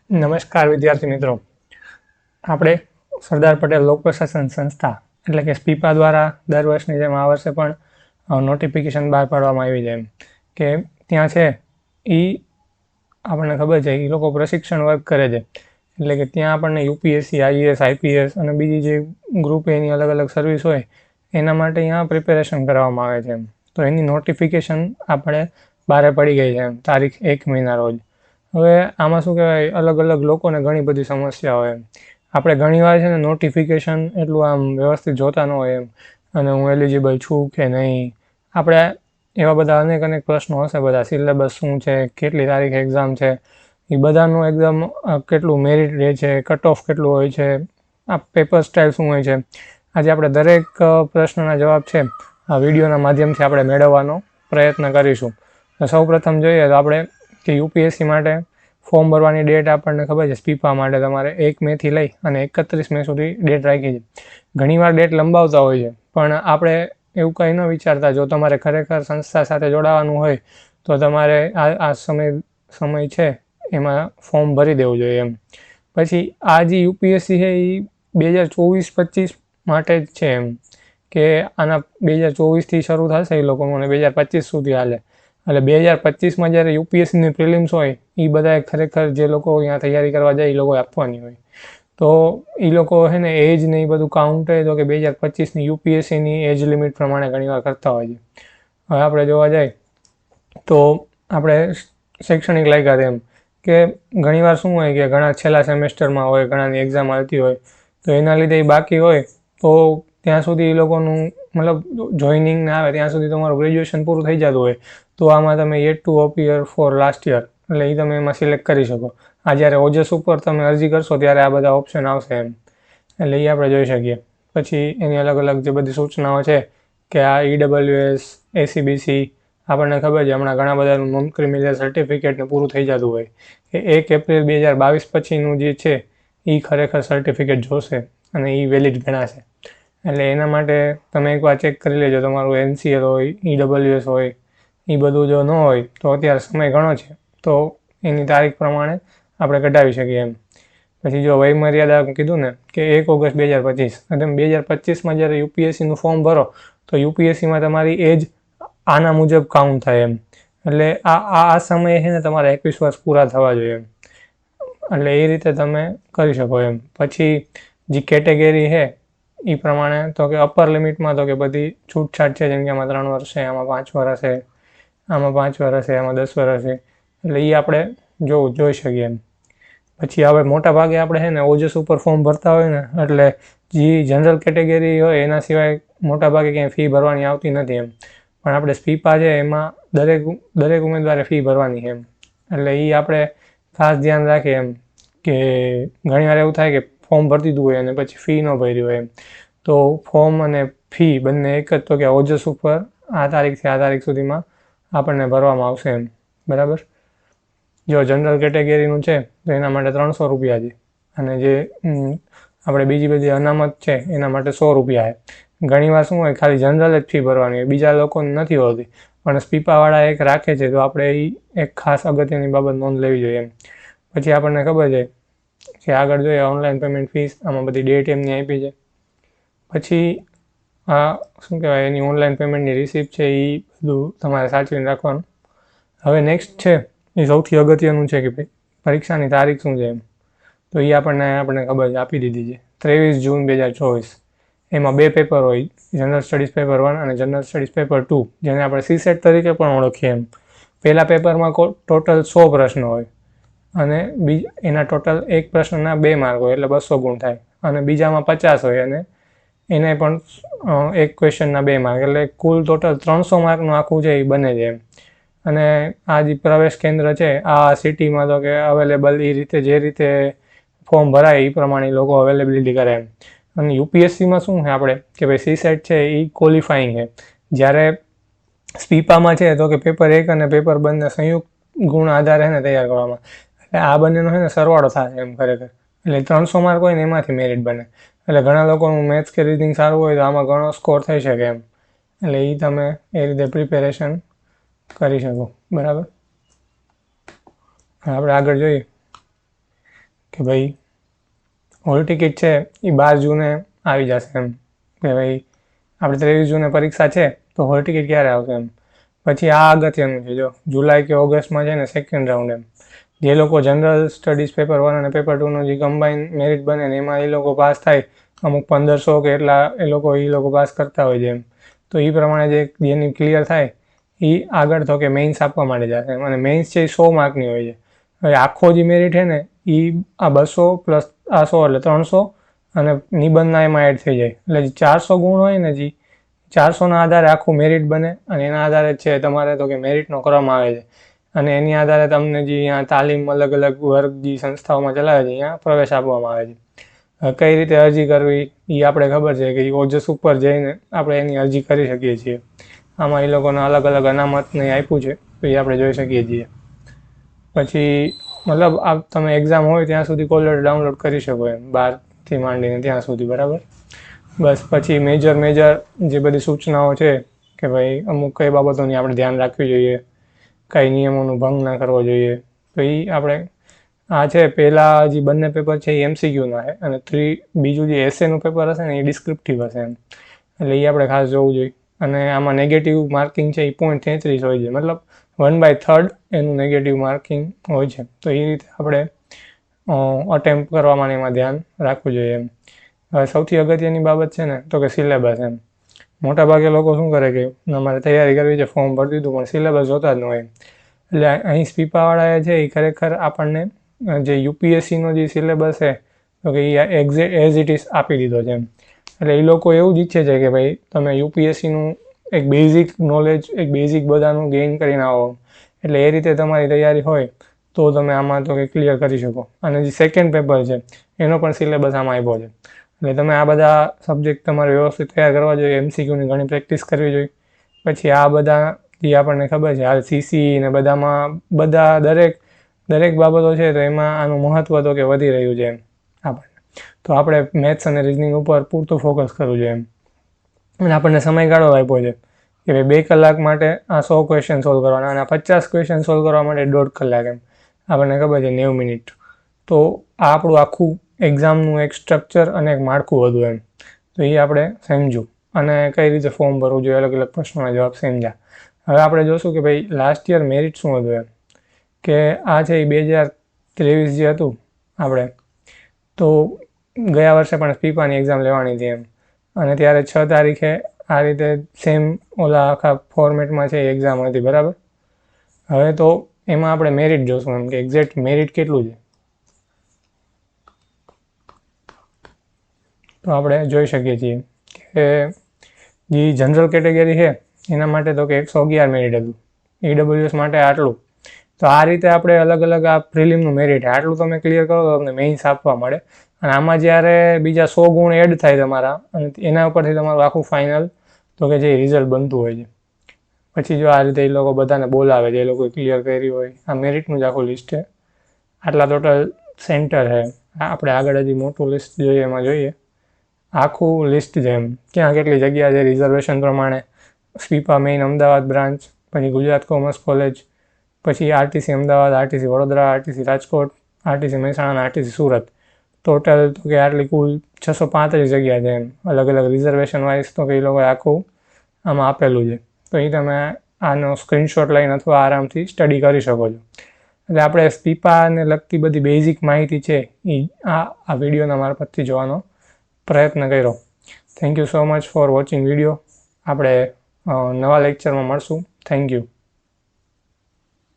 નમસ્કાર વિદ્યાર્થી મિત્રો, આપણે સરદાર પટેલ લોક પ્રશાસન સંસ્થા એટલે કે સ્પીપા દ્વારા દર વર્ષની જેમ આ વર્ષે પણ નોટિફિકેશન બહાર પાડવામાં આવી છે એમ કે ત્યાં છે એ આપણને ખબર છે એ લોકો પ્રશિક્ષણ વર્ક કરે છે. એટલે કે ત્યાં આપણને યુપીએસસી, આઈએએસ, આઈપીએસ અને બીજી જે ગ્રુપ એની અલગ અલગ સર્વિસ હોય એના માટે અહીંયા પ્રિપેરેશન કરવામાં આવે છે એમ. તો એની નોટિફિકેશન આપણે બહાર પડી ગઈ છે એમ તારીખ 1 મહિના રોજ. હવે આમાં શું કહેવાય, અલગ અલગ લોકોને ઘણી બધી સમસ્યા હોય એમ. આપણે ઘણીવાર છે ને નોટિફિકેશન એટલું આમ વ્યવસ્થિત જોતા ન હોય એમ, અને હું એલિજિબલ છું કે નહીં. આપણે એવા બધા અનેક પ્રશ્નો હશે, બધા સિલેબસ શું છે, કેટલી તારીખે એક્ઝામ છે, એ બધાનું એકદમ કેટલું મેરિટ રહે છે, કટ ઓફ કેટલું હોય છે, આ પેપર સ્ટાઇલ શું હોય છે. આજે આપણે દરેક પ્રશ્નના જવાબ છે આ વિડીયોના માધ્યમથી આપણે મેળવવાનો પ્રયત્ન કરીશું. સૌ પ્રથમ જોઈએ તો આપણે કે યુપીએસસી માટે ફોર્મ ભરવાની ડેટ આપણને ખબર છે, સ્પીપા માટે તમારે 1 મેથી લઈ અને 31 મે સુધી ડેટ રાખી છે. ઘણીવાર ડેટ લંબાવતા હોય છે, પણ આપણે એવું કંઈ ન વિચારતા. જો તમારે ખરેખર સંસ્થા સાથે જોડાવાનું હોય તો તમારે આ સમય છે એમાં ફોર્મ ભરી દેવું જોઈએ એમ. પછી આ જે યુપીએસસી છે એ 2024-25 માટે જ છે એમ, કે આના 2024થી શરૂ થશે એ લોકોનું અને 2025 સુધી હાલે. એટલે 2025માં જ્યારે યુપીએસસીની પ્રિલિમ્સ હોય એ બધા ખરેખર જે લોકો અહીંયા તૈયારી કરવા જાય એ લોકો આપવાની હોય. તો એ લોકો છે ને એજ ને એ બધું કાઉન્ટ હોય તો કે 2025ની યુપીએસસીની એજ લિમિટ પ્રમાણે ઘણીવાર કરતા હોય છે. હવે આપણે જોવા જાય તો આપણે શૈક્ષણિક લાયકાત એમ કે ઘણીવાર શું હોય કે ઘણા છેલ્લા સેમેસ્ટરમાં હોય, ઘણાની એક્ઝામ આવતી હોય, તો એના લીધે એ બાકી હોય તો ત્યાં સુધી એ લોકોનું મતલબ જોઈનિંગ ના આવે ત્યાં સુધી તમારું ગ્રેજ્યુએશન પૂરું થઈ જતું હોય. તો આમાં તમે yet to appear for last year એટલે એ તમે એમાં સિલેક્ટ કરી શકો. આ જ્યારે ઓજસ ઉપર તમે અરજી કરશો ત્યારે આ બધા ઓપ્શન આવશે એમ, એટલે એ આપણે જોઈ શકીએ. પછી એની અલગ અલગ જે બધી સૂચનાઓ છે કે આ ઈડબ્લ્યુએસ, એસીબીસી, આપણને ખબર છે હમણાં ઘણા બધાનું નોન ક્રિમિનલ સર્ટિફિકેટને પૂરું થઈ જતું હોય કે 1 એપ્રિલ 2022 પછીનું જે છે એ ખરેખર સર્ટિફિકેટ જોશે અને એ વેલિડ ગણાશે. એટલે એના માટે તમે એકવાર ચેક કરી લેજો તમારું એનસીએલ હોય, ઈડબ્લ્યુએસ હોય, એ બધું જો ન હોય તો અત્યારે સમય ઘણો છે તો એની તારીખ પ્રમાણે આપણે કઢાવી શકીએ એમ. પછી જો વયમર્યાદા કીધું ને કે 1 ઓગસ્ટ 2025, અને તમે 2025માં જ્યારે યુપીએસસીનું ફોર્મ ભરો તો યુપીએસસીમાં તમારી એજ આના મુજબ કાઉન્ટ થાય એમ. એટલે આ સમયે છે ને તમારા 21 વર્ષ પૂરા થવા જોઈએ એમ. એટલે એ રીતે તમે કરી શકો એમ. પછી જે કેટેગરી છે એ પ્રમાણે તો કે અપર લિમિટમાં તો કે બધી છૂટછાટ છે, જેમ કે આમાં 3 વર્ષ છે, આમાં 5 વર્ષ છે, આમાં 5 વર્ષ છે, આમાં 10 વર્ષ છે. એટલે એ આપણે જોઈ શકીએ એમ. પછી હવે મોટા ભાગે આપણે છે ને ઓજસ ઉપર ફોર્મ ભરતા હોય ને, એટલે જે જનરલ કેટેગરી હોય એના સિવાય મોટા ભાગે ક્યાંય ફી ભરવાની આવતી નથી એમ. પણ આપણે સ્પીપા છે એમાં દરેક ઉમેદવારે ફી ભરવાની છે એમ. એટલે એ આપણે ખાસ ધ્યાન રાખીએ એમ કે ઘણીવાર એવું થાય કે ફોર્મ ભરી દીધું હોય અને પછી ફી ન ભરી હોય એમ. તો ફોર્મ અને ફી બંને એક જ, તો કે ઓજસ ઉપર આ તારીખથી આ તારીખ સુધીમાં આપણને ભરવામાં આવશે એમ. બરાબર. જો જનરલ કેટેગરીનું છે તો એના માટે 300 રૂપિયા છે, અને જે આપણે બીજી બધી અનામત છે એના માટે 100 રૂપિયા છે. ઘણીવાર શું હોય ખાલી જનરલ જ ફી ભરવાની હોય, બીજા લોકોને નથી હોતી, પણ સ્પીપાવાળા એક રાખે છે તો આપણે એ એક ખાસ અગત્યની બાબત નોંધ લેવી જોઈએ એમ. પછી આપણને ખબર છે કે આગળ જોઈએ ઓનલાઈન પેમેન્ટ ફીસ, આમાં બધી ડેટ એમની આપી છે. પછી આ શું કહેવાય, એની ઓનલાઈન પેમેન્ટની રિસિપ્ટ છે એ બધું તમારે સાચવીને રાખવાનું. હવે નેક્સ્ટ છે એ સૌથી અગત્યનું છે કે ભાઈ પરીક્ષાની તારીખ શું છે એમ. તો એ આપણને ખબર છે, આપી દીધી છે 23 જૂન 2024. એમાં 2 પેપર હોય, જનરલ સ્ટડીઝ પેપર 1 અને જનરલ સ્ટડીઝ પેપર 2, જેને આપણે સીસેટ તરીકે પણ ઓળખીએ એમ. પહેલા પેપરમાં ટોટલ 100 પ્રશ્ન હોય અને એના ટોટલ એક પ્રશ્નના 2 માર્ક હોય એટલે 200 ગુણ થાય, અને બીજામાં 50 હોય અને એને પણ એક ક્વેશ્ચનના 2 માર્ક, એટલે કુલ ટોટલ 300 માર્કનું આખું છે એ બને છે એમ. અને આ જે પ્રવેશ કેન્દ્ર છે આ સિટીમાં તો કે અવેલેબલ એ રીતે જે રીતે ફોર્મ ભરાય એ પ્રમાણે લોકો અવેલેબિલિટી કરે એમ. અને યુપીએસસીમાં શું છે આપણે કે ભાઈ સીસેટ છે એ ક્વોલિફાઈંગ છે, જ્યારે સ્પીપામાં છે તો કે પેપર 1 અને પેપર 2 સંયુક્ત ગુણ આધારે ને તૈયાર કરવામાં. એટલે આ બંનેનો છે ને સરવાળો થાય એમ ખરેખર. એટલે 300 માર્ક હોય ને એમાંથી મેરિટ બને. એટલે ઘણા લોકોનું મેથ્સ કે રીડિંગ સારું હોય તો આમાં ઘણો સ્કોર થઈ શકે એમ. એટલે એ તમે એ રીતે પ્રિપેરેશન કરી શકો. બરાબર. આપણે આગળ જોઈએ કે ભાઈ હોલ ટિકિટ છે એ 12 જૂને આવી જશે એમ, કે ભાઈ આપણે 23 જૂને પરીક્ષા છે તો હોલ ટિકિટ ક્યારે આવશે એમ. પછી આ અગત્યનું છે, જો જુલાઈ કે ઓગસ્ટમાં છે ને સેકન્ડ રાઉન્ડ એમ, જે લોકો જનરલ સ્ટડીઝ પેપર 1 અને પેપર 2નું જે કમ્બાઈન મેરિટ બને ને એમાં એ લોકો પાસ થાય, અમુક 1500 કે એટલા એ લોકો પાસ કરતા હોય છે એમ, તો એ પ્રમાણે જેની ક્લિયર થાય એ આગળ તો કે મેઇન્સ આપવા માટે જશે એમ. અને મેઇન્સ છે એ 100 માર્કની હોય છે. હવે આખો જે મેરિટ છે ને એ આ 200 પ્લસ આ 100 એટલે 300 અને નિબંધના એમાં એડ થઈ જાય, એટલે જે 400 ગુણ હોય ને, જે 400ના આધારે આખું મેરિટ બને અને એના આધારે છે તમારે તો કે મેરિટનો કરવામાં આવે છે. અને એની આધારે તમને જે અહીંયા તાલીમ અલગ અલગ વર્ગ જે સંસ્થાઓમાં ચલાવે છે અહીંયા પ્રવેશ આપવામાં આવે છે. કઈ રીતે અરજી કરવી એ આપણે ખબર છે કે ઓજસ ઉપર જઈને આપણે એની અરજી કરી શકીએ છીએ. આમાં એ લોકોના અલગ અલગ અનામતને આપ્યું છે તો એ આપણે જોઈ શકીએ છીએ. પછી મતલબ આ તમે એક્ઝામ હોય ત્યાં સુધી કોલર ડાઉનલોડ કરી શકો એમ, 12થી માંડીને ત્યાં સુધી, બરાબર. બસ પછી મેજર જે બધી સૂચનાઓ છે કે ભાઈ અમુક કઈ બાબતોની આપણે ધ્યાન રાખવી જોઈએ, કઈ નિયમોનું ભંગ ના કરવો જોઈએ, તો એ આપણે આ છે. પહેલાં જે બંને પેપર છે એ MCQના છે અને બીજું જે એસેનું પેપર હશે ને એ ડિસ્ક્રિપ્ટિવ હશે એમ, એટલે એ આપણે ખાસ જોવું જોઈએ. અને આમાં નેગેટિવ માર્કિંગ છે એ 0.33 હોય છે, મતલબ 1/3 એનું નેગેટિવ માર્કિંગ હોય છે. તો એ રીતે આપણે અટેમ્પ્ટ કરવામાં એમાં ધ્યાન રાખવું જોઈએ એમ. હવે સૌથી અગત્યની બાબત છે ને તો કે સિલેબસ એમ. મોટાભાગે લોકો શું કરે કે અમારે તૈયારી કરવી છે, ફોર્મ ભરી દીધું પણ સિલેબસ જોતા જ ન હોય. એટલે અહીં સ્પીપાવાળાએ છે એ ખરેખર આપણને જે UPSCનો જે સિલેબસ છે તો કે એ એઝ ઇટ ઇઝ આપી દીધો છે એમ. એટલે એ લોકો એવું જ ઈચ્છે છે કે ભાઈ તમે UPSCનું એક બેઝિક નોલેજ, એક બેઝિક બધાનું ગેઇન કરીને આવો, એટલે એ રીતે તમારી તૈયારી હોય તો તમે આમાં તો કે ક્લિયર કરી શકો. અને જે સેકન્ડ પેપર છે એનો પણ સિલેબસ આમાં આપ્યો છે, એટલે તમે આ બધા સબ્જેક્ટ તમારે વ્યવસ્થિત તૈયાર કરવા જોઈએ. MCQની ઘણી પ્રેક્ટિસ કરવી જોઈએ. પછી આ બધા જે આપણને ખબર છે હાલ CC ને બધામાં દરેક બાબતો છે તો એમાં આનું મહત્ત્વ તો કે વધી રહ્યું છે એમ આપણને. તો આપણે મેથ્સ અને રિઝનિંગ ઉપર પૂરતું ફોકસ કરવું જોઈએ એમ. અને આપણને સમયગાળો આપ્યો છે કે ભાઈ 2 કલાક માટે આ 100 ક્વેશ્ચન સોલ્વ કરવાના અને 50 ક્વેશ્ચન સોલ્વ કરવા માટે 1.5 કલાક એમ. આપણને ખબર છે 90 મિનિટ. તો આ આપણું આખું એક્ઝામનું એક સ્ટ્રક્ચર અને એક માળખું હતું એમ. તો એ આપણે સમજ્યું અને કઈ રીતે ફોર્મ ભરવું જોઈએ, અલગ અલગ પ્રશ્નોના જવાબ સમજ્યા. હવે આપણે જોશું કે ભાઈ લાસ્ટ યર મેરિટ શું હતું એમ, કે આ છે એ 2023 જે હતું આપણે, તો ગયા વર્ષે પણ સ્પીપાની એક્ઝામ લેવાની હતી એમ, અને ત્યારે 6 તારીખે આ રીતે સેમ ઓલા આખા ફોર્મેટમાં છે એ એક્ઝામ હતી, બરાબર. હવે તો એમાં આપણે મેરિટ જોશું એમ કે એક્ઝેક્ટ મેરિટ કેટલું છે. તો આપણે જોઈ શકીએ છીએ કે જે જનરલ કેટેગરી છે એના માટે તો કે 111 મેરિટ હતું, EWS માટે આટલું. તો આ રીતે આપણે અલગ અલગ આ પ્રિલિમનું મેરિટ આટલું તમે ક્લિયર કરો તો તમને મેઇન્સ આપવા મળે. અને આમાં જ્યારે બીજા 100 ગુણ એડ થાય તમારા અને એના ઉપરથી તમારું આખું ફાઇનલ તો કે જે રિઝલ્ટ બનતું હોય છે. પછી જો આ રીતે એ લોકો બધાને બોલાવે છે, એ લોકો ક્લિયર કરી હોય, આ મેરિટનું જ આખું લિસ્ટ છે. આટલા ટોટલ સેન્ટર છે. આપણે આગળ હજી મોટું લિસ્ટ જોઈએ એમાં જોઈએ આખું લિસ્ટ છે એમ, ક્યાં કેટલી જગ્યા છે રિઝર્વેશન પ્રમાણે. સ્પીપા મેઇન અમદાવાદ બ્રાન્ચ, પછી ગુજરાત કોમર્સ કોલેજ, પછી RTC Ahmedabad, RTC Vadodara, RTC Rajkot, RTC Mehsana, RTC Surat. Total તો કે આટલી કુલ 635 જગ્યા છે એમ, અલગ અલગ રિઝર્વેશન વાઇઝ તો કે એ લોકોએ આખું આમાં આપેલું છે. તો એ તમે આનો સ્ક્રીનશોટ લઈને અથવા આરામથી સ્ટડી કરી શકો છો. એટલે આપણે સ્પીપાને લગતી બધી બેઝિક માહિતી છે એ આ વિડીયોના મારફતથી જોવાનો પ્રયત્ન કર્યો. Thank you so much for watching video. આપણે નવા લેક્ચરમાં મળશું. Thank you.